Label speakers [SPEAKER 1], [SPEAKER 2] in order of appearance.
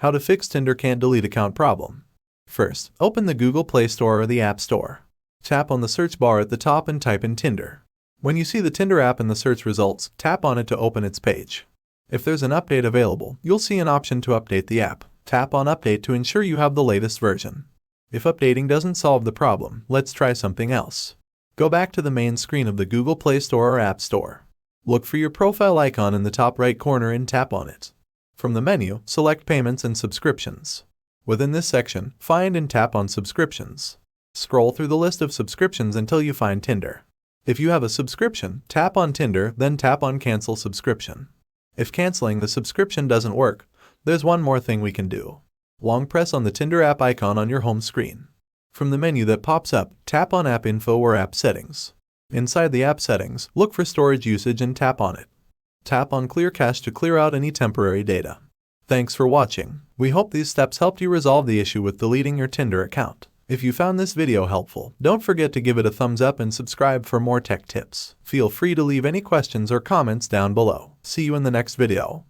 [SPEAKER 1] How to fix Tinder Can't Delete Account problem. First, open the Google Play Store or the App Store. Tap on the search bar at the top and type in Tinder. When you see the Tinder app in the search results, tap on it to open its page. If there's an update available, you'll see an option to update the app. Tap on Update to ensure you have the latest version. If updating doesn't solve the problem, let's try something else. Go back to the main screen of the Google Play Store or App Store. Look for your profile icon in the top right corner and tap on it. From the menu, select Payments and Subscriptions. Within this section, find and tap on Subscriptions. Scroll through the list of subscriptions until you find Tinder. If you have a subscription, tap on Tinder, then tap on Cancel Subscription. If canceling the subscription doesn't work, there's one more thing we can do. Long press on the Tinder app icon on your home screen. From the menu that pops up, tap on App Info or App Settings. Inside the app settings, look for storage usage and tap on it. Tap on Clear Cache to clear out any temporary data. Thanks for watching. We hope these steps helped you resolve the issue with deleting your Tinder account. If you found this video helpful, don't forget to give it a thumbs up and subscribe for more tech tips. Feel free to leave any questions or comments down below. See you in the next video.